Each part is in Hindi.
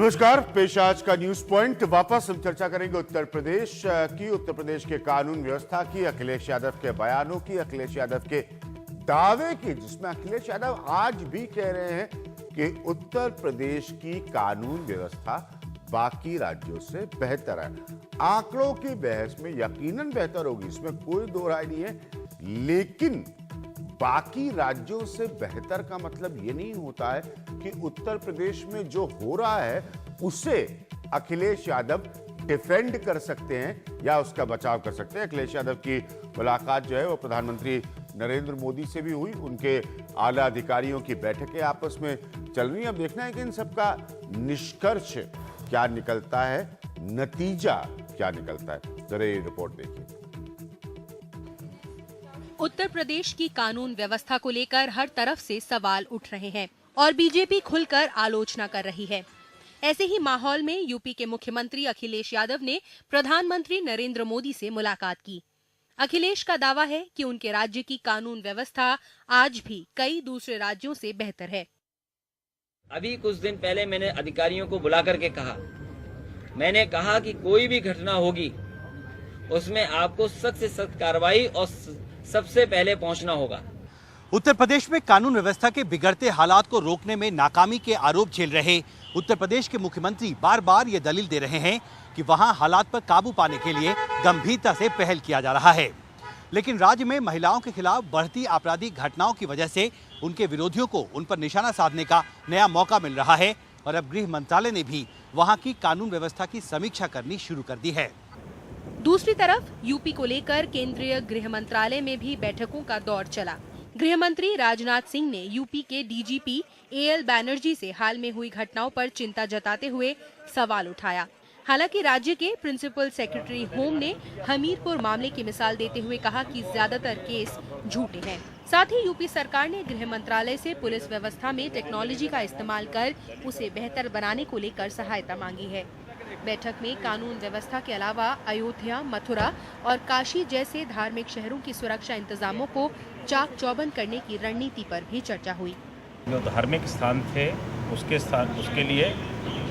नमस्कार, पेश आज का न्यूज पॉइंट। वापस हम चर्चा करेंगे उत्तर प्रदेश की, उत्तर प्रदेश के कानून व्यवस्था की, अखिलेश यादव के बयानों की, अखिलेश यादव के दावे की, जिसमें अखिलेश यादव आज भी कह रहे हैं कि उत्तर प्रदेश की कानून व्यवस्था बाकी राज्यों से बेहतर है। आंकड़ों की बहस में यकीनन बेहतर होगी, इसमें कोई दो राय नहीं है, लेकिन बाकी राज्यों से बेहतर का मतलब यह नहीं होता है कि उत्तर प्रदेश में जो हो रहा है उसे अखिलेश यादव डिफेंड कर सकते हैं या उसका बचाव कर सकते हैं। अखिलेश यादव की मुलाकात जो है वो प्रधानमंत्री नरेंद्र मोदी से भी हुई, उनके आला अधिकारियों की बैठकें आपस में चल रही हैं। अब देखना है कि इन सबका निष्कर्ष क्या निकलता है, नतीजा क्या निकलता है। जरा ये रिपोर्ट देखिए। उत्तर प्रदेश की कानून व्यवस्था को लेकर हर तरफ से सवाल उठ रहे हैं और बीजेपी खुलकर आलोचना कर रही है। ऐसे ही माहौल में यूपी के मुख्यमंत्री अखिलेश यादव ने प्रधानमंत्री नरेंद्र मोदी से मुलाकात की। अखिलेश का दावा है कि उनके राज्य की कानून व्यवस्था आज भी कई दूसरे राज्यों से बेहतर है। अभी कुछ दिन पहले मैंने अधिकारियों को बुला करके कहा, मैंने कहा कि कोई भी घटना होगी उसमें आपको सख्त से सख्त कार्रवाई और सबसे पहले पहुंचना होगा। उत्तर प्रदेश में कानून व्यवस्था के बिगड़ते हालात को रोकने में नाकामी के आरोप झेल रहे उत्तर प्रदेश के मुख्यमंत्री बार बार ये दलील दे रहे हैं कि वहां हालात पर काबू पाने के लिए गंभीरता से पहल किया जा रहा है, लेकिन राज्य में महिलाओं के खिलाफ बढ़ती आपराधिक घटनाओं की वजह से उनके विरोधियों को उन पर निशाना साधने का नया मौका मिल रहा है और अब गृह मंत्रालय ने भी वहां की कानून व्यवस्था की समीक्षा करनी शुरू कर दी है। दूसरी तरफ यूपी को लेकर केंद्रीय गृह मंत्रालय में भी बैठकों का दौर चला। गृह मंत्री राजनाथ सिंह ने यूपी के डीजीपी एएल बैनर्जी से हाल में हुई घटनाओं पर चिंता जताते हुए सवाल उठाया। हालांकि राज्य के प्रिंसिपल सेक्रेटरी होम ने हमीरपुर मामले की मिसाल देते हुए कहा कि ज्यादातर केस झूठे हैं। साथ ही यूपी सरकार ने गृह मंत्रालय से पुलिस व्यवस्था में टेक्नोलॉजी का इस्तेमाल कर उसे बेहतर बनाने को लेकर सहायता मांगी है। बैठक में कानून व्यवस्था के अलावा अयोध्या, मथुरा और काशी जैसे धार्मिक शहरों की सुरक्षा इंतजामों को चाक चौबंद करने की रणनीति पर भी चर्चा हुई। जो धार्मिक स्थान थे उसके लिए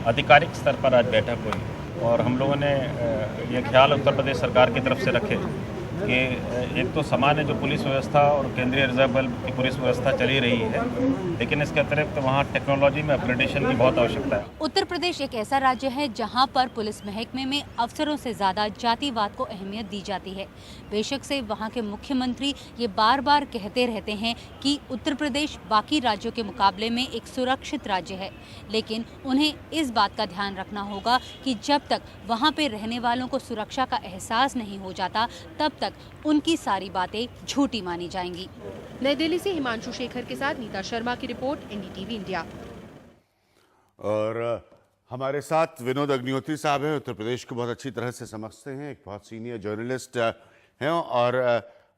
आधिकारिक स्तर पर आज बैठक हुई और हम लोगों ने ये ख्याल उत्तर प्रदेश सरकार की तरफ से रखे कि एक तो सामान्य जो पुलिस व्यवस्था और केंद्रीय रिजर्व बल की पुलिस व्यवस्था चली रही है, लेकिन इसके अतिरिक्त वहाँ टेक्नोलॉजी में अपग्रेडेशन की बहुत आवश्यकता है। उत्तर प्रदेश एक ऐसा राज्य है जहां पर पुलिस महकमे में अफसरों से ज्यादा जातिवाद को अहमियत दी जाती है। बेशक से वहां के मुख्यमंत्री ये बार बार कहते रहते हैं कि उत्तर प्रदेश बाकी राज्यों के मुकाबले में एक सुरक्षित राज्य है, लेकिन उन्हें इस बात का ध्यान रखना होगा कि जब तक वहाँ पे रहने वालों को सुरक्षा का एहसास नहीं हो जाता तब तक उनकी सारी बातें झूठी मानी जाएंगी। नई दिल्ली से हिमांशु शेखर के साथ नीता शर्मा की रिपोर्ट, एनडीटीवी इंडिया। और हमारे साथ विनोद अग्निहोत्री साहब हैं, उत्तर प्रदेश को बहुत अच्छी तरह से समझते हैं, एक बहुत सीनियर जर्नलिस्ट हैं। और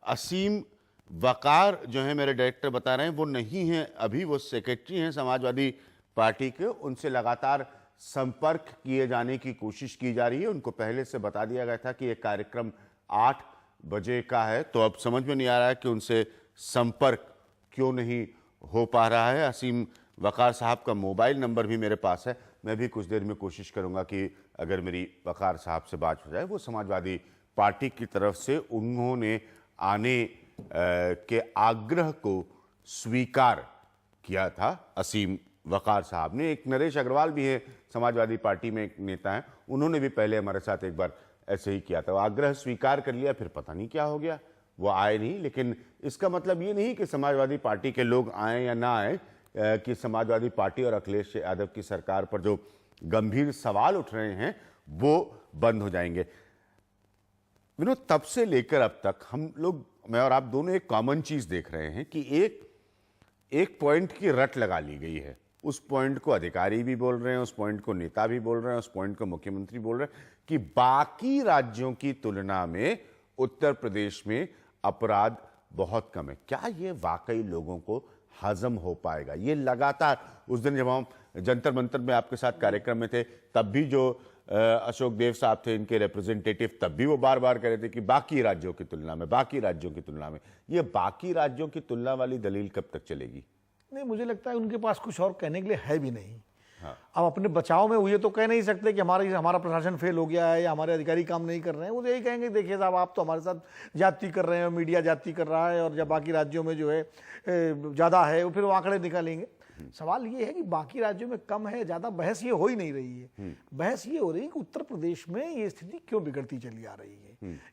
असीम वकार जो है मेरे डायरेक्टर बता रहे हैं वो नहीं है अभी, वो सेक्रेटरी हैं समाजवादी पार्टी के, उनसे लगातार संपर्क किए जाने की कोशिश की जा रही है। उनको पहले से बता दिया गया था कि ये कार्यक्रम 8 बजे का है, तो अब समझ में नहीं आ रहा है कि उनसे संपर्क क्यों नहीं हो पा रहा है। असीम वकार साहब का मोबाइल नंबर भी मेरे पास है, मैं भी कुछ देर में कोशिश करूंगा कि अगर मेरी वकार साहब से बात हो जाए। वो समाजवादी पार्टी की तरफ से उन्होंने आने के आग्रह को स्वीकार किया था असीम वकार साहब ने। एक नरेश अग्रवाल भी है समाजवादी पार्टी में, एक नेता हैं, उन्होंने भी पहले हमारे साथ एक बार ऐसे ही किया था, वो आग्रह स्वीकार कर लिया, फिर पता नहीं क्या हो गया, वो आए नहीं। लेकिन इसका मतलब ये नहीं कि समाजवादी पार्टी के लोग आए या ना आए, कि समाजवादी पार्टी और अखिलेश यादव की सरकार पर जो गंभीर सवाल उठ रहे हैं वो बंद हो जाएंगे। विनोद, तब से लेकर अब तक हम लोग, मैं और आप दोनों, एक कॉमन चीज देख रहे हैं कि एक पॉइंट की रट लगा ली गई है। उस पॉइंट को अधिकारी भी बोल रहे हैं, उस पॉइंट को नेता भी बोल रहे हैं, उस पॉइंट को मुख्यमंत्री बोल रहे हैं कि बाकी राज्यों की तुलना में उत्तर प्रदेश में अपराध बहुत कम है। क्या ये वाकई लोगों को हजम हो पाएगा? ये लगातार, उस दिन जब हम जंतर मंतर में आपके साथ कार्यक्रम में थे तब भी जो अशोक देव साहब थे इनके रिप्रेजेंटेटिव, तब भी वो बार बार कह रहे थे कि बाकी राज्यों की तुलना में, बाकी राज्यों की तुलना में। ये बाकी राज्यों की तुलना वाली दलील कब तक चलेगी? नहीं, मुझे लगता है उनके पास कुछ और कहने के लिए है भी नहीं। अब अपने बचाव में हुए तो कह नहीं सकते कि हमारा प्रशासन फेल हो गया है या हमारे अधिकारी काम नहीं कर रहे हैं। वो तो यही कहेंगे देखिए साहब आप तो हमारे साथ जाति कर रहे हैं, मीडिया जाति कर रहा है, और जब बाकी राज्यों में जो है ज़्यादा है वो फिर वो आंकड़े निकालेंगे। सवाल ये है कि बाकी राज्यों में कम है ज़्यादा, बहस ये हो ही नहीं रही है। बहस ये हो रही है कि उत्तर प्रदेश में ये स्थिति क्यों बिगड़ती चली आ रही है।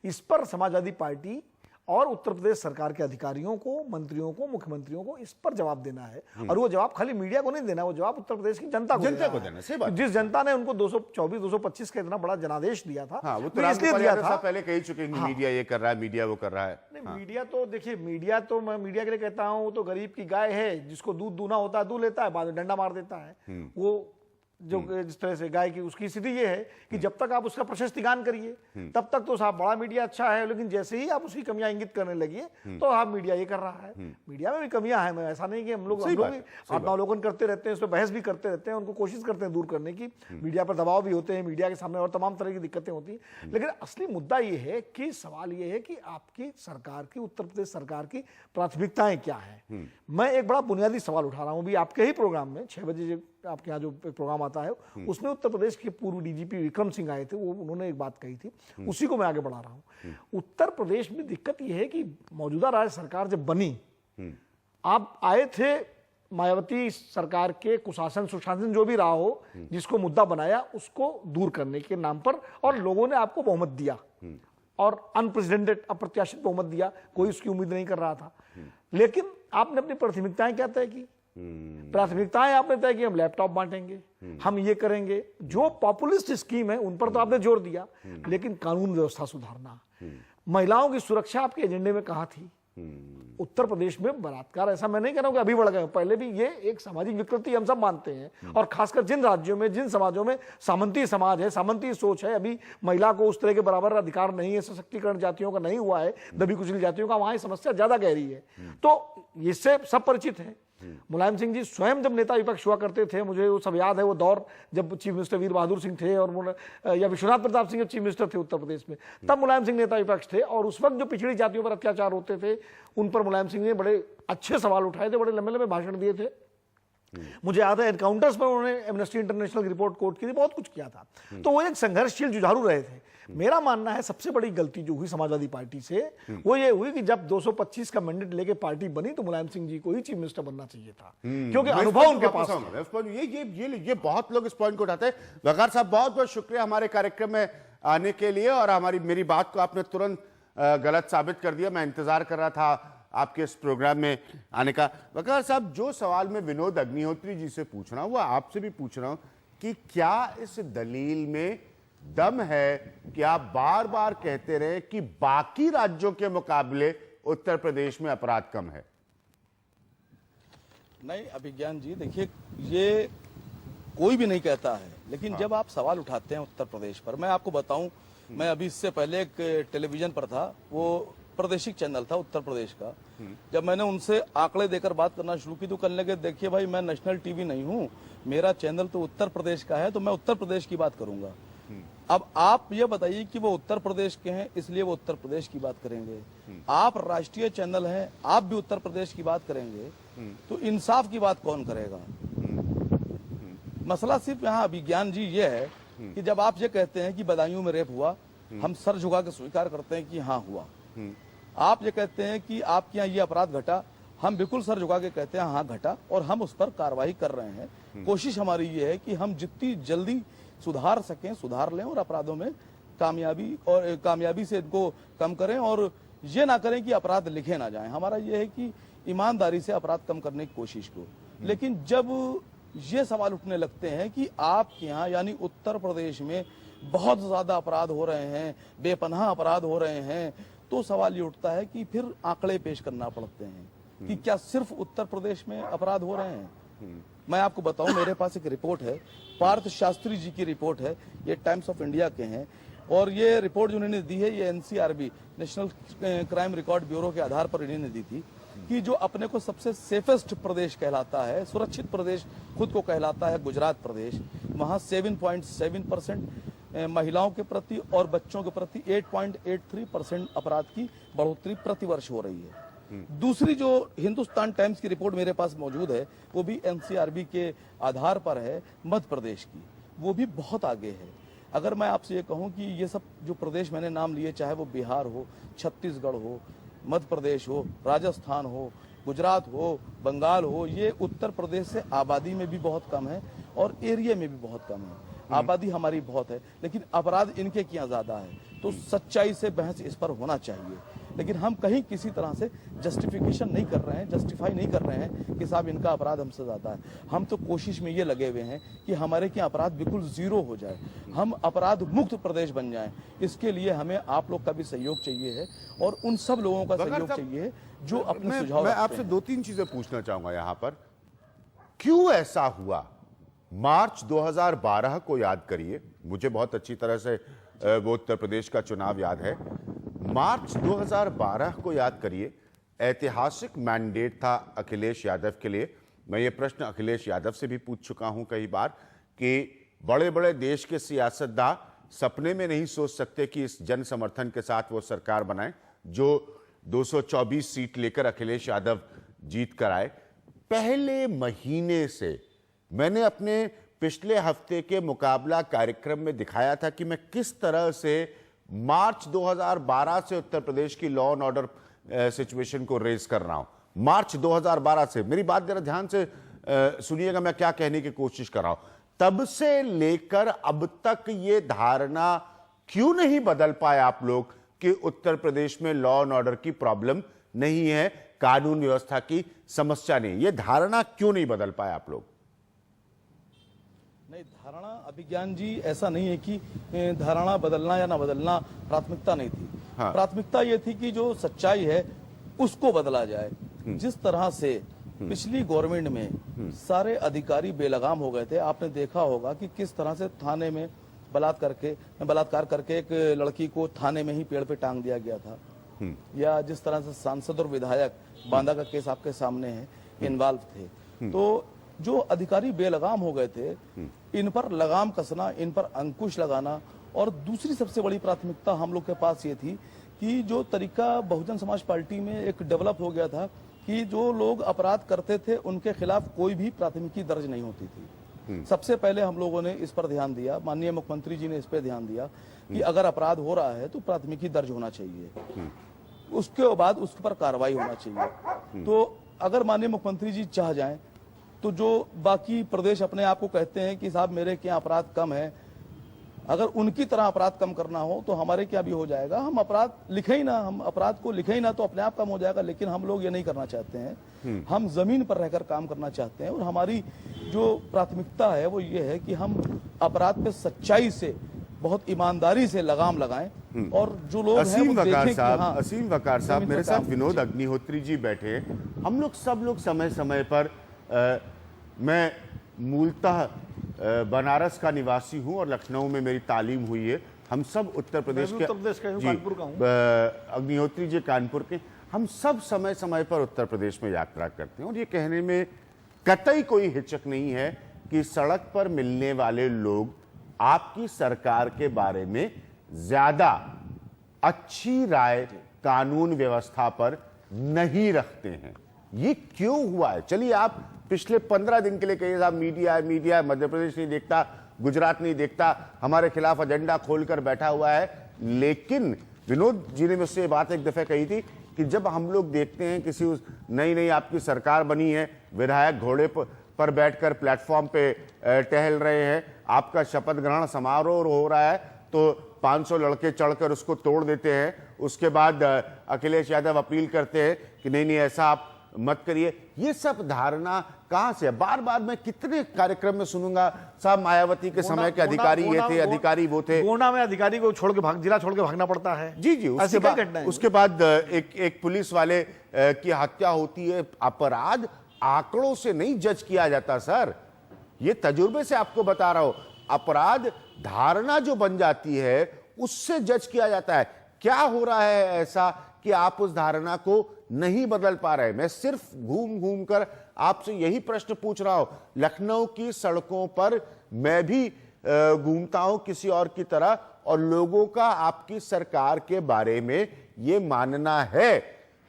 इस पर समाजवादी पार्टी और उत्तर प्रदेश सरकार के अधिकारियों को, मंत्रियों को, मुख्यमंत्रियों को इस पर जवाब देना है। और वो जवाब खाली मीडिया को नहीं देना, वो जवाब उत्तर प्रदेश की जनता को देना सही बात। जिस जनता ने उनको 224-225 का इतना बड़ा जनादेश दिया था, हाँ, वो तो इसलिए दिया था। पहले कह चुके हैं कि मीडिया ये कर रहा है, मीडिया वो कर रहा है। नहीं, मीडिया तो देखिए, मीडिया तो मैं मीडिया के लिए कहता हूं, वो तो गरीब की गाय है, जिसको दूध दूना होता है दूध लेता है, बाद में डंडा मार देता है। वो जो जिस तरह से गाय की उसकी स्थिति ये है कि जब तक आप उसका प्रशस्ति गान करिए तब तक तो साहब बड़ा मीडिया अच्छा है, लेकिन जैसे ही आप उसकी कमियां इंगित करने लगिए तो आप मीडिया ये कर रहा है। मीडिया में भी कमियां हैं, मैं ऐसा नहीं कि हम लोग आत्मावलोकन करते रहते हैं, उस पर बहस भी करते रहते हैं, उनको कोशिश करते हैं दूर करने की। मीडिया पर दबाव भी होते हैं, मीडिया के सामने और तमाम तरह की दिक्कतें होती हैं, लेकिन असली मुद्दा ये है कि सवाल ये है कि आपकी सरकार की, उत्तर प्रदेश सरकार की प्राथमिकताएं क्या है। मैं एक बड़ा बुनियादी सवाल उठा रहा हूं, अभी आपके ही प्रोग्राम में 6 बजे आपके यहाँ जो प्रोग्राम आता है उसमें उत्तर प्रदेश के पूर्व डीजीपी विक्रम सिंह आए थे, वो उन्होंने एक बात कही थी, उसी को मैं आगे बढ़ा रहा हूँ। उत्तर प्रदेश में दिक्कत यह है कि मौजूदा राज्य सरकार जब बनी, आप आए थे मायावती सरकार के कुशासन सुशासन जो भी रहा हो, जिसको मुद्दा बनाया उसको दूर करने के नाम पर, और लोगों ने आपको बहुमत दिया और अनप्रेसिडेंटेड, अप्रत्याशित बहुमत दिया, कोई उसकी उम्मीद नहीं कर रहा था। लेकिन आपने अपनी प्राथमिकताएं क्या तय की? प्राथमिकताएं आपने तय की हम लैपटॉप बांटेंगे, हम ये करेंगे, जो पॉपुलिस्ट स्कीम है उन पर तो आपने जोर दिया, लेकिन कानून व्यवस्था सुधारना, महिलाओं की सुरक्षा आपके एजेंडे में कहां थी? उत्तर प्रदेश में बलात्कार, ऐसा मैं नहीं कह रहा हूं कि अभी बढ़ गए, पहले भी ये एक सामाजिक विकृति हम सब मानते हैं, और खासकर जिन राज्यों में, जिन समाजों में सामंती समाज है, सामंती सोच है, अभी महिला को उस तरह के बराबर अधिकार नहीं है, सशक्तिकरण जातियों का नहीं हुआ है, दबी कुचली जातियों का, वहां समस्या ज्यादा गहरी है। तो इससे सब परिचित है। मुलायम सिंह जी स्वयं जब नेता विपक्ष हुआ करते थे, मुझे वो सब याद है, वो दौर जब चीफ मिनिस्टर वीर बहादुर सिंह थे और या विश्वनाथ प्रताप सिंह जब चीफ मिनिस्टर थे उत्तर प्रदेश में, तब मुलायम सिंह नेता विपक्ष थे, और उस वक्त जो पिछड़ी जातियों पर अत्याचार होते थे उन पर मुलायम सिंह ने बड़े अच्छे सवाल उठाए थे, बड़े लंबे लंबे भाषण दिए थे। मुझे याद है एनकाउंटर्स पर उन्होंने एमनेस्टी इंटरनेशनल की रिपोर्ट कोट की थी, बहुत कुछ किया था। तो वो एक संघर्षशील जुझारू रहे थे। मेरा मानना है सबसे बड़ी गलती जो हुई समाजवादी पार्टी से वो ये हुई कि जब 225 का मैंडेट लेके पार्टी बनी तो मुलायम सिंह जी को ही चीफ मिनिस्टर बनना चाहिए था, क्योंकि अनुभव उनके पास था। ये बहुत लोग इस पॉइंट को उठाते हैं। वकार साहब बहुत बहुत शुक्रिया हमारे कार्यक्रम में आने के लिए, और मेरी बात को आपने तुरंत गलत साबित कर दिया। मैं इंतजार कर रहा था आपके इस प्रोग्राम में आने का। वकार साहब, जो सवाल मैं विनोद अग्निहोत्री जी से पूछ रहा हूं वो आपसे भी पूछ रहा हूं कि क्या इस दलील में दम है कि आप बार बार कहते रहे कि बाकी राज्यों के मुकाबले उत्तर प्रदेश में अपराध कम है? नहीं अभिज्ञान जी, देखिए ये कोई भी नहीं कहता है, लेकिन जब आप सवाल उठाते हैं उत्तर प्रदेश पर, मैं आपको बताऊं, मैं अभी इससे पहले एक टेलीविजन पर था, वो प्रादेशिक चैनल था उत्तर प्रदेश का, जब मैंने उनसे आंकड़े देकर बात करना शुरू की तो कहने लगे देखिए भाई मैं नेशनल टीवी नहीं हूं, मेरा चैनल तो उत्तर प्रदेश का है, तो मैं उत्तर प्रदेश की बात करूंगा। अब आप ये बताइए कि वो उत्तर प्रदेश के हैं इसलिए वो उत्तर प्रदेश की बात करेंगे, आप राष्ट्रीय चैनल हैं आप भी उत्तर प्रदेश की बात करेंगे, तो इंसाफ की बात कौन करेगा? मसला सिर्फ यहाँ अभिज्ञान जी ये है कि जब आप ये कहते हैं कि बदायूं में रेप हुआ, हम सर झुका के स्वीकार करते हैं कि हाँ हुआ। आप ये कहते हैं कि आपके यहाँ ये अपराध घटा, हम बिल्कुल सर झुका के कहते हैं हाँ घटा, और हम उस पर कार्रवाई कर रहे हैं। कोशिश हमारी ये है कि हम जितनी जल्दी सुधार सकें सुधार लें, और अपराधों में कामयाबी से इनको कम करें, और ये ना करें कि अपराध लिखे ना जाएं। हमारा ये है कि ईमानदारी से अपराध कम करने की कोशिश को। लेकिन जब ये सवाल उठने लगते हैं कि आपके यहाँ यानी उत्तर प्रदेश में बहुत ज्यादा अपराध हो रहे हैं, बेपनाह अपराध हो रहे हैं, तो सवाल ये उठता है कि फिर आंकड़े पेश करना पड़ते हैं कि क्या सिर्फ उत्तर प्रदेश में अपराध हो रहे हैं? मैं आपको बताऊं, मेरे पास एक रिपोर्ट है, पार्थ शास्त्री जी की रिपोर्ट है, ये टाइम्स ऑफ इंडिया के हैं, और ये रिपोर्ट जो उन्होंने दी है ये NCRB national crime record bureau के आधार पर इन्होंने दी थी कि जो अपने को सबसे सेफेस्ट प्रदेश कहलाता है, सुरक्षित प्रदेश खुद को कहलाता है गुजरात प्रदेश, वहां 7.7% महिलाओं के प्रति और बच्चों के प्रति 8.83% अपराध की बढ़ोतरी प्रतिवर्ष हो रही है। दूसरी जो हिंदुस्तान टाइम्स की रिपोर्ट मेरे पास मौजूद है, वो भी एनसीआरबी के आधार पर है, मध्य प्रदेश की, वो भी बहुत आगे है। अगर मैं आपसे ये कहूं कि ये सब जो प्रदेश मैंने नाम लिए, चाहे वो बिहार हो, छत्तीसगढ़ हो, मध्य प्रदेश हो, राजस्थान हो, गुजरात हो, बंगाल हो, ये उत्तर प्रदेश से आबादी में भी बहुत कम है और एरिया में भी बहुत कम है। आबादी हमारी बहुत है, लेकिन अपराध इनके क्या ज्यादा है। तो सच्चाई से बहस इस पर होना चाहिए, लेकिन हम कहीं किसी तरह से जस्टिफिकेशन नहीं कर रहे हैं, जस्टिफाई नहीं कर रहे हैं कि साहब इनका अपराध हमसे ज्यादा है। हम तो कोशिश में ये लगे हुए हैं कि हमारे क्या अपराध बिल्कुल जीरो हो जाए, हम अपराध मुक्त प्रदेश बन जाएं। इसके लिए हमें आप लोग का भी सहयोग चाहिए है और उन सब लोगों का सहयोग चाहिए जो अपने सुझाव। मैं आपसे 2-3 चीजें पूछना चाहूंगा यहां पर। क्यों ऐसा हुआ? मार्च 2012 को याद करिए, मुझे बहुत अच्छी तरह से वो उत्तर प्रदेश का चुनाव याद है। मार्च 2012 को याद करिए, ऐतिहासिक मैंडेट था अखिलेश यादव के लिए। मैं ये प्रश्न अखिलेश यादव से भी पूछ चुका हूं कई बार कि बड़े बड़े देश के सियासतदान सपने में नहीं सोच सकते कि इस जन समर्थन के साथ वो सरकार बनाए जो 224 सीट लेकर अखिलेश यादव जीत कर आए। पहले महीने से मैंने अपने पिछले हफ्ते के मुकाबला कार्यक्रम में दिखाया था कि मैं किस तरह से मार्च 2012 से उत्तर प्रदेश की लॉ एंड ऑर्डर सिचुएशन को रेज कर रहा हूं। मार्च 2012 से, मेरी बात जरा ध्यान से सुनिएगा मैं क्या कहने की कोशिश कर रहा हूं। तब से लेकर अब तक ये धारणा क्यों नहीं बदल पाए आप लोग कि उत्तर प्रदेश में लॉ एंड ऑर्डर की प्रॉब्लम नहीं है, कानून व्यवस्था की समस्या नहीं? ये धारणा क्यों नहीं बदल पाए आप लोग? नहीं, धारणा अभिज्ञान जी ऐसा नहीं है कि धारणा बदलना या ना बदलना प्राथमिकता नहीं थी। हाँ। प्राथमिकता ये थी कि जो सच्चाई है उसको बदला जाए। जिस तरह से पिछली गवर्नमेंट में सारे अधिकारी बेलगाम हो गए थे, आपने देखा होगा कि किस तरह से थाने में बलात्कार करके एक लड़की को थाने में ही पेड़ पे टांग दिया गया था, या जिस तरह से सांसद और विधायक बांदा का केस आपके सामने है, इन्वॉल्व थे। तो जो अधिकारी बेलगाम हो गए थे, इन पर लगाम कसना, इन पर अंकुश लगाना। और दूसरी सबसे बड़ी प्राथमिकता हम लोग के पास ये थी कि जो तरीका बहुजन समाज पार्टी में एक डेवलप हो गया था कि जो लोग अपराध करते थे उनके खिलाफ कोई भी प्राथमिकी दर्ज नहीं होती थी। सबसे पहले हम लोगों ने इस पर ध्यान दिया, माननीय मुख्यमंत्री जी ने इस पर ध्यान दिया कि अगर अपराध हो रहा है तो प्राथमिकी दर्ज होना चाहिए, उसके बाद उस पर कार्रवाई होना चाहिए। तो अगर माननीय मुख्यमंत्री जी चाह जाएं तो जो बाकी प्रदेश अपने आप को कहते हैं कि साहब मेरे क्या अपराध कम है, अगर उनकी तरह अपराध कम करना हो तो हमारे क्या भी हो जाएगा। हम अपराध लिखे ही ना, हम अपराध को लिखे ही ना तो अपने आप कम हो जाएगा। लेकिन हम लोग ये नहीं करना चाहते हैं, हम जमीन पर रहकर काम करना चाहते हैं। और हमारी जो प्राथमिकता है वो ये है कि हम अपराध पे सच्चाई से, बहुत ईमानदारी से लगाम लगाएं और जो लोग हैं वो देखें कि हाँ, असीम वकार साहब मेरे साथ विनोद अग्निहोत्री जी बैठे। हम लोग सब लोग समय समय पर मैं मूलतः बनारस का निवासी हूं और लखनऊ में मेरी तालीम हुई है। हम सब उत्तर प्रदेश के, कानपुर का हूं। अग्निहोत्री जी कानपुर के। हम सब समय समय पर उत्तर प्रदेश में यात्रा करते हैं और ये कहने में कतई कोई हिचक नहीं है कि सड़क पर मिलने वाले लोग आपकी सरकार के बारे में ज्यादा अच्छी राय कानून व्यवस्था पर नहीं रखते हैं। ये क्यों हुआ है? चलिए आप पिछले 15 दिन के लिए कहिए साहब मीडिया है, मध्य प्रदेश नहीं देखता, गुजरात नहीं देखता, हमारे खिलाफ एजेंडा खोलकर बैठा हुआ है। लेकिन विनोद जी ने मुझसे ये बात एक दफे कही थी कि जब हम लोग देखते हैं किसी नई आपकी सरकार बनी है, विधायक घोड़े पर बैठकर प्लेटफॉर्म पे टहल रहे हैं, आपका शपथ ग्रहण समारोह हो रहा है तो 500 लड़के चढ़कर उसको तोड़ देते हैं। उसके बाद अखिलेश यादव अपील करते हैं कि नहीं ऐसा आप मत करिए। ये सब धारणा कहां से है? बार बार मैं कितने कार्यक्रम में सुनूंगा साहब मायावती के समय के अधिकारी ये थे, अधिकारी वो थे। गोंडा में अधिकारी को जिला छोड़ के भागना पड़ता है। जी उसके बाद एक पुलिस वाले की हत्या होती है। अपराध आंकड़ों से नहीं जज किया जाता सर, ये तजुर्बे से आपको बता रहा हूं। अपराध धारणा जो बन जाती है उससे जज किया जाता है। क्या हो रहा है ऐसा कि आप उस धारणा को नहीं बदल पा रहे? मैं सिर्फ घूम घूम कर आपसे यही प्रश्न पूछ रहा हूं। लखनऊ की सड़कों पर मैं भी घूमता हूं किसी और की तरह, और लोगों का आपकी सरकार के बारे में यह मानना है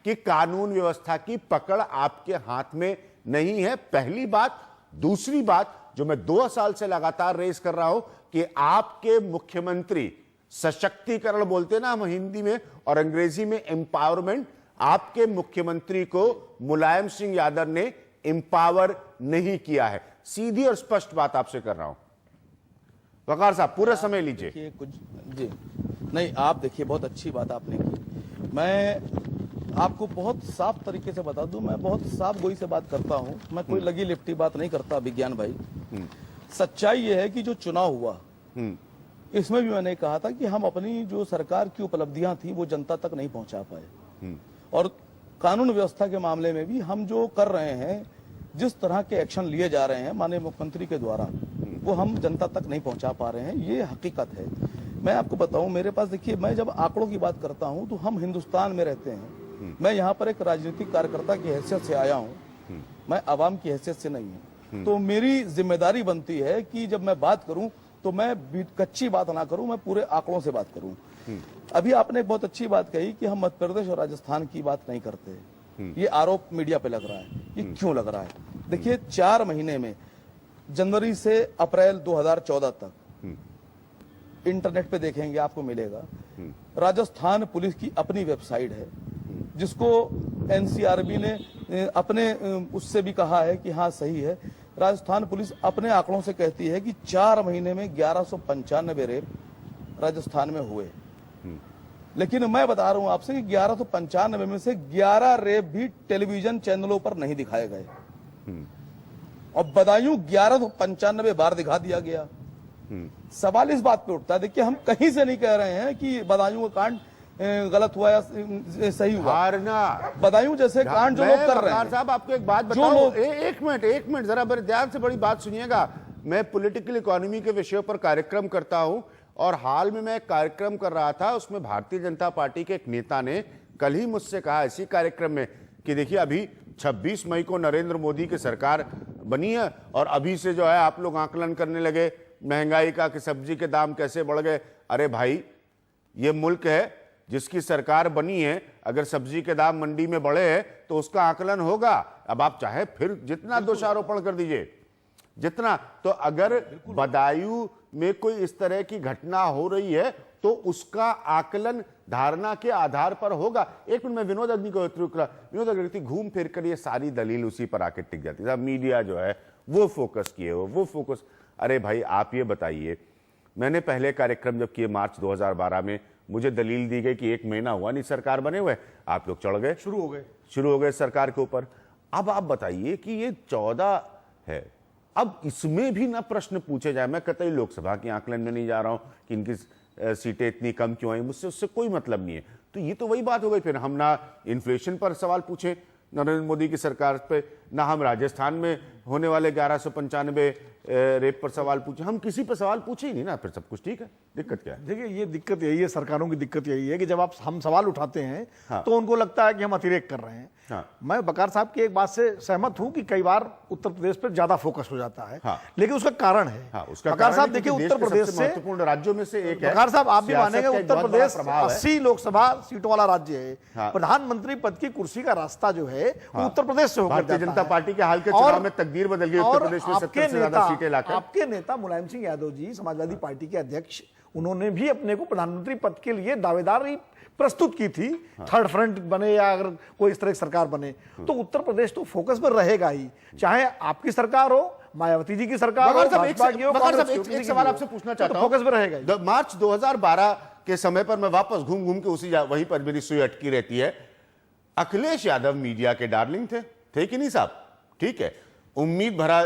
कि कानून व्यवस्था की पकड़ आपके हाथ में नहीं है, पहली बात। दूसरी बात जो मैं 2 साल से लगातार रेस कर रहा हूं कि आपके मुख्यमंत्री, सशक्तिकरण बोलते ना हम हिंदी में और अंग्रेजी में एम्पावरमेंट, आपके मुख्यमंत्री को मुलायम सिंह यादव ने एम्पावर नहीं किया है। सीधी और स्पष्ट बात आपसे कर रहा हूं। वकार साहब पूरा समय लीजिए। देखिए कुछ जी नहीं, आप देखिए बहुत अच्छी बात आपने की। मैं आपको बहुत साफ तरीके से बता दूं, मैं बहुत साफ गोई से बात करता हूं, मैं कोई लगी लिपटी बात नहीं करता विज्ञान भाई। सच्चाई यह है कि जो चुनाव हुआ इसमें भी मैंने कहा था कि हम अपनी जो सरकार की उपलब्धियां थी वो जनता तक नहीं पहुंचा पाए, और कानून व्यवस्था के मामले में भी हम जो कर रहे हैं, जिस तरह के एक्शन लिए जा रहे हैं माननीय मुख्यमंत्री के द्वारा, वो हम जनता तक नहीं पहुंचा पा रहे हैं, ये हकीकत है। मैं आपको बताऊं, मेरे पास देखिए, मैं जब आंकड़ों की बात करता हूं तो हम हिंदुस्तान में रहते हैं, मैं यहाँ पर एक राजनीतिक कार्यकर्ता की हैसियत से आया हूँ, मैं आवाम की हैसियत से नहीं हूँ। तो मेरी जिम्मेदारी बनती है कि जब मैं बात करूं तो मैं कच्ची बात ना करूं, मैं पूरे आंकड़ों से बात करूं। अभी आपने एक बहुत अच्छी बात कही कि हम मध्य प्रदेश और राजस्थान की बात नहीं करते, ये आरोप मीडिया पे लग रहा है। ये क्यों लग रहा है? देखिए 4 महीने में, जनवरी से अप्रैल 2014 तक, इंटरनेट पे देखेंगे आपको मिलेगा, राजस्थान पुलिस की अपनी वेबसाइट है जिसको एनसीआरबी ने अपने उससे भी कहा है कि हाँ सही है। राजस्थान पुलिस अपने आंकड़ों से कहती है कि 4 महीने में 1195 रेप राजस्थान में हुए, लेकिन मैं बता रहा हूं आपसे कि 1195 में से 11 रेप भी टेलीविजन चैनलों पर नहीं दिखाए गए, और बदायूं 1195 बार दिखा दिया गया। सवाल इस बात पे उठता है, देखिए हम कहीं से नहीं कह रहे हैं कि बदायूं का कांड गलत हुआ या सही हुआ, बदायूं जैसे कांड जो लोग कर रहे हैं। साहब आपको एक बात बताओ, एक मिनट जरा बड़े ध्यान से बड़ी बात सुनिएगा। मैं पॉलिटिकल इकोनॉमी के विषयों पर कार्यक्रम करता हूं, और हाल में मैं एक कार्यक्रम कर रहा था, उसमें भारतीय जनता पार्टी के एक नेता ने कल ही मुझसे कहा इसी कार्यक्रम में कि देखिए अभी 26 मई को नरेंद्र मोदी की सरकार बनी है, और अभी से जो है आप लोग आकलन करने लगे महंगाई का कि सब्जी के दाम कैसे बढ़ गए। अरे भाई, ये मुल्क है जिसकी सरकार बनी है, अगर सब्जी के दाम मंडी में बढ़े हैं तो उसका आकलन होगा। अब आप चाहे फिर जितना दोषारोपण कर दीजिए, जितना, तो अगर बदायूं में कोई इस तरह की घटना हो रही है तो उसका आकलन धारणा के आधार पर होगा। एक मिनट में विनोद अग्नि को विनोद अग्नि घूम फिर कर ये सारी दलील उसी पर आके टिक जाती है। मीडिया जो है वो फोकस किए हो, वो फोकस। अरे भाई आप ये बताइए, मैंने पहले कार्यक्रम जब किए मार्च 2012 में, मुझे दलील दी गई कि 1 महीना हुआ नहीं सरकार बने हुए, आप लोग चढ़ गए, शुरू हो गए सरकार के ऊपर। अब आप बताइए कि ये 14 है, अब इसमें भी ना प्रश्न पूछे जाए। मैं कतई लोकसभा के आकलन में नहीं जा रहा हूं कि इनकी सीटें इतनी कम क्यों आई, मुझसे उससे कोई मतलब नहीं है। तो ये तो वही बात हो गई, फिर हम ना इन्फ्लेशन पर सवाल पूछे नरेंद्र मोदी की सरकार पे, ना हम राजस्थान में होने वाले 1195 रेप पर सवाल पूछे, हम किसी पर सवाल पूछे ही नहीं ना, फिर सब कुछ ठीक है। दिक्कत क्या है? देखिए ये दिक्कत यही है, सरकारों की दिक्कत यही है कि जब हम सवाल उठाते हैं तो उनको लगता है कि हम अतिरेक कर रहे हैं। मैं बकार साहब की एक बात से सहमत हूं कि कई बार उत्तर प्रदेश पर ज्यादा फोकस हो जाता है, लेकिन उसका कारण है। बकार साहब देखिए, उत्तर प्रदेश से महत्वपूर्ण राज्यों में से एक है। बकार साहब आप भी मानेंगे, उत्तर प्रदेश 80 लोकसभा सीटों वाला राज्य है। प्रधानमंत्री पद की कुर्सी का रास्ता जो है वो उत्तर प्रदेश से होकर भारतीय जनता पार्टी के हाल के चुनाव में तकदीर बदल गई, उत्तर प्रदेश में 70 से ज्यादा सीटें लाकर। आपके नेता मुलायम सिंह यादव जी, समाजवादी पार्टी के अध्यक्ष, उन्होंने भी अपने को प्रधानमंत्री पद के लिए दावेदारी प्रस्तुत की थी, थर्ड फ्रंट बने या अगर कोई इस तरह की सरकार बने तो उत्तर प्रदेश तो फोकस पर रहेगा ही, चाहे आपकी सरकार हो, मायावती जी की सरकार हो, भाजपा की हो, कांग्रेस की हो। एक सवाल आपसे पूछना चाहता हूं, फोकस पर रहेगा। मार्च 2012 के समय पर मैं वापस घूम घूम के उसी वहीं पर मेरी सुई अटकी रहती है। अखिलेश यादव मीडिया के डार्लिंग थे कि नहीं साहब? ठीक है, उम्मीद भरा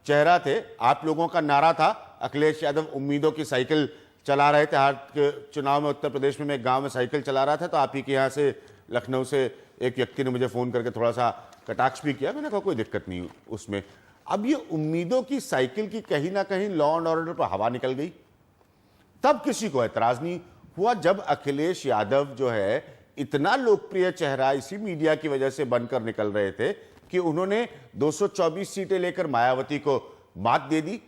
चेहरा थे, आप लोगों का नारा था अखिलेश यादव उम्मीदों की साइकिल चला रहे थे। हाल के चुनाव में उत्तर प्रदेश में मैं एक गांव में साइकिल चला रहा था, तो आप ही के यहाँ से लखनऊ से एक व्यक्ति ने मुझे फोन करके थोड़ा सा कटाक्ष भी किया, मैंने कहा कोई दिक्कत नहीं उसमें। अब ये उम्मीदों की साइकिल की कहीं ना कहीं लॉ एंड ऑर्डर पर हवा निकल गई, तब किसी को एतराज नहीं हुआ। जब अखिलेश यादव जो है इतना लोकप्रिय चेहरा इसी मीडिया की वजह से बनकर निकल रहे थे कि उन्होंने 224 सीटें लेकर मायावती को मात दे दी,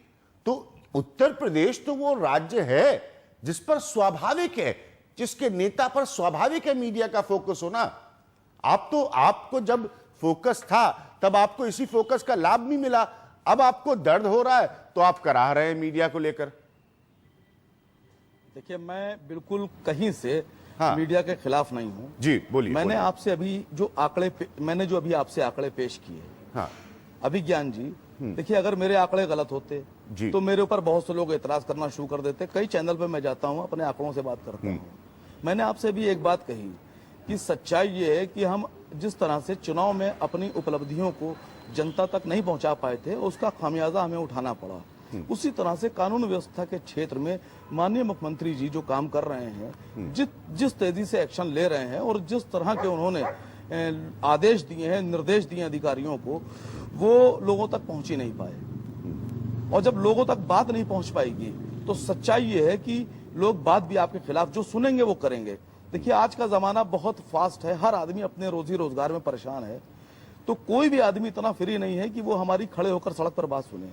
तो उत्तर प्रदेश तो वो राज्य है जिस पर स्वाभाविक है, जिसके नेता पर स्वाभाविक है मीडिया का फोकस होना। आपको जब फोकस था तब आपको इसी फोकस का लाभ नहीं मिला, अब आपको दर्द हो रहा है तो आप कराह रहे हैं मीडिया को लेकर। देखिए, मैं बिल्कुल कहीं से हाँ। मीडिया के खिलाफ नहीं हूं। जी बोलिए। मैंने आपसे अभी जो आपसे आंकड़े पेश किए, हाँ। अभिज्ञान जी, देखिए अगर मेरे आंकड़े गलत होते जी। तो मेरे ऊपर बहुत से लोग एतराज करना शुरू कर देते। कई चैनल पे मैं जाता हूं, अपने आंकड़ों से बात करता हूं। मैंने आपसे भी एक बात कही कि सच्चाई ये है कि हम जिस तरह से चुनाव में अपनी उपलब्धियों को जनता तक नहीं पहुंचा पाए थे, उसका खामियाजा हमें उठाना पड़ा। उसी तरह से कानून व्यवस्था के क्षेत्र में माननीय मुख्यमंत्री जी जो काम कर रहे हैं, जिस तेजी से एक्शन ले रहे हैं और जिस तरह के उन्होंने आदेश दिए हैं, निर्देश दिए अधिकारियों को, वो लोगों तक पहुंच ही नहीं पाए। और जब लोगों तक बात नहीं पहुंच पाएगी तो सच्चाई ये है कि लोग बात भी आपके खिलाफ जो सुनेंगे वो करेंगे। देखिए, आज का जमाना बहुत फास्ट है, हर आदमी अपने रोजी रोजगार में परेशान है, तो कोई भी आदमी इतना फ्री नहीं है कि वो हमारी खड़े होकर सड़क पर बात सुने।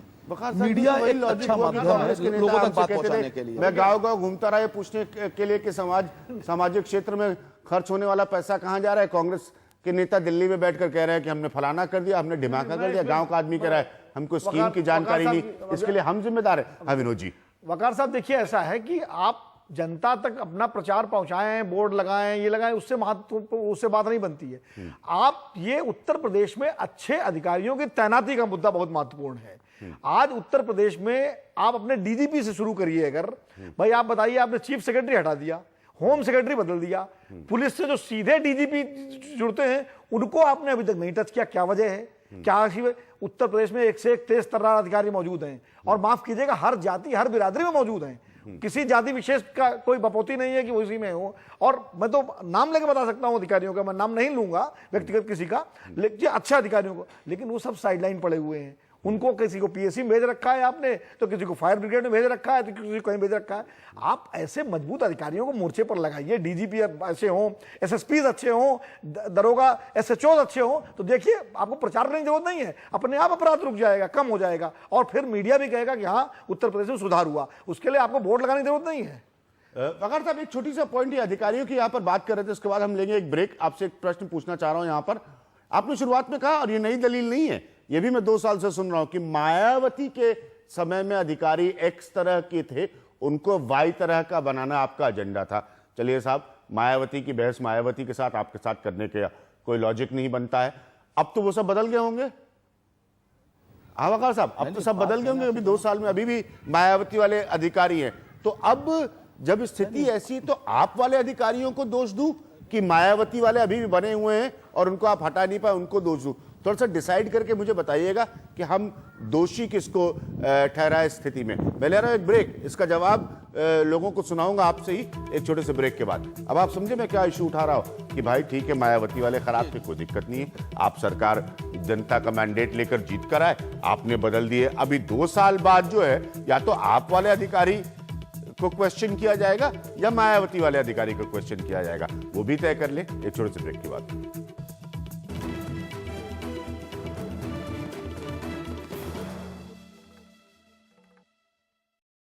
मीडिया एक अच्छा माध्यम है लोगों तक बात पहुंचाने के लिए। मैं गांव-गांव घूमता रहा पूछने के लिए कि सामाजिक क्षेत्र में खर्च होने वाला पैसा कहां जा रहा है। कांग्रेस के नेता दिल्ली में बैठकर कह रहे हैं कि हमने फलाना कर दिया, हमने ढिमाका कर दिया। गांव का आदमी कह रहा है हमको स्कीम की जानकारी नहीं, इसके लिए हम जिम्मेदार है। हाँ विनोद जी। वकार साहब, देखिए ऐसा है कि आप जनता तक अपना प्रचार पहुंचाएं, बोर्ड लगाएं, ये लगाएं, उससे बात नहीं बनती है। आप ये उत्तर प्रदेश में अच्छे अधिकारियों की तैनाती का मुद्दा बहुत महत्वपूर्ण है। आज उत्तर प्रदेश में आप अपने डीजीपी से शुरू करिए। अगर भाई आप बताइए, आपने चीफ सेक्रेटरी हटा दिया, होम सेक्रेटरी बदल दिया, पुलिस से जो सीधे डीजीपी जुड़ते हैं उनको आपने अभी तक नहीं टच किया। क्या वजह है? क्या उत्तर प्रदेश में एक से एक तेज तर्रार अधिकारी मौजूद हैं, और माफ कीजिएगा हर जाति हर बिरादरी में मौजूद हैं। किसी जाति विशेष का कोई बपौती नहीं है कि उसी में हो। और मैं तो नाम लेके बता सकता हूं अधिकारियों का, मैं नाम नहीं लूंगा व्यक्तिगत किसी का, लेकिन अच्छे अधिकारियों को, लेकिन वो सब साइडलाइन पड़े हुए हैं। उनको किसी को पीएससी में भेज रखा है आपने, तो किसी को फायर ब्रिगेड में भेज रखा है, तो किसी को कहीं भेज रखा है। आप ऐसे मजबूत अधिकारियों को मोर्चे पर लगाइए। डीजीपी अच्छे हों, एसएसपीज अच्छे हों, दरोगा एसएचओ अच्छे हों, तो देखिए आपको प्रचार करने की जरूरत नहीं है, अपने आप अपराध रुक जाएगा, कम हो जाएगा, और फिर मीडिया भी कहेगा कि हाँ उत्तर प्रदेश में सुधार हुआ। उसके लिए आपको बोर्ड लगाने की जरूरत नहीं है। वकार साहब, एक छोटी सा पॉइंट, अधिकारियों की यहाँ पर बात कर रहे थे, उसके बाद हम लेंगे एक ब्रेक। आपसे एक प्रश्न पूछना चाह रहा हूं। यहाँ पर आपने शुरुआत में कहा, और ये नई दलील नहीं है, ये भी मैं 2 साल से सुन रहा हूं, कि मायावती के समय में अधिकारी एक्स तरह के थे, उनको वाई तरह का बनाना आपका एजेंडा था। चलिए साहब, मायावती की बहस मायावती के साथ आपके साथ करने के कोई लॉजिक नहीं बनता है। अब तो वो सब बदल गए होंगे। वकार साहब, अब तो सब बदल गए होंगे। अभी 2 साल में अभी भी मायावती वाले अधिकारी हैं, तो अब जब स्थिति ऐसी, तो आप वाले अधिकारियों को दोष दूं कि मायावती वाले अभी भी बने हुए हैं और उनको आप हटा नहीं पाए, उनको दोष दूं? थोड़ा सा डिसाइड करके मुझे बताइएगा कि हम दोषी किसको ठहराए स्थिति में। मैं ले रहा हूं एक ब्रेक, इसका जवाब लोगों को सुनाऊंगा आपसे ही एक छोटे से ब्रेक के बाद। अब आप समझे मैं क्या इशू उठा रहा हूं कि भाई ठीक है, मायावती वाले खराब थे, कोई दिक्कत नहीं है। आप सरकार जनता का मैंडेट लेकर जीत कर आए, आपने बदल दिए। अभी 2 साल बाद जो है, या तो आप वाले अधिकारी को क्वेश्चन किया जाएगा या मायावती वाले अधिकारी को क्वेश्चन किया जाएगा, वो भी तय कर ले एक छोटे से ब्रेक के बाद।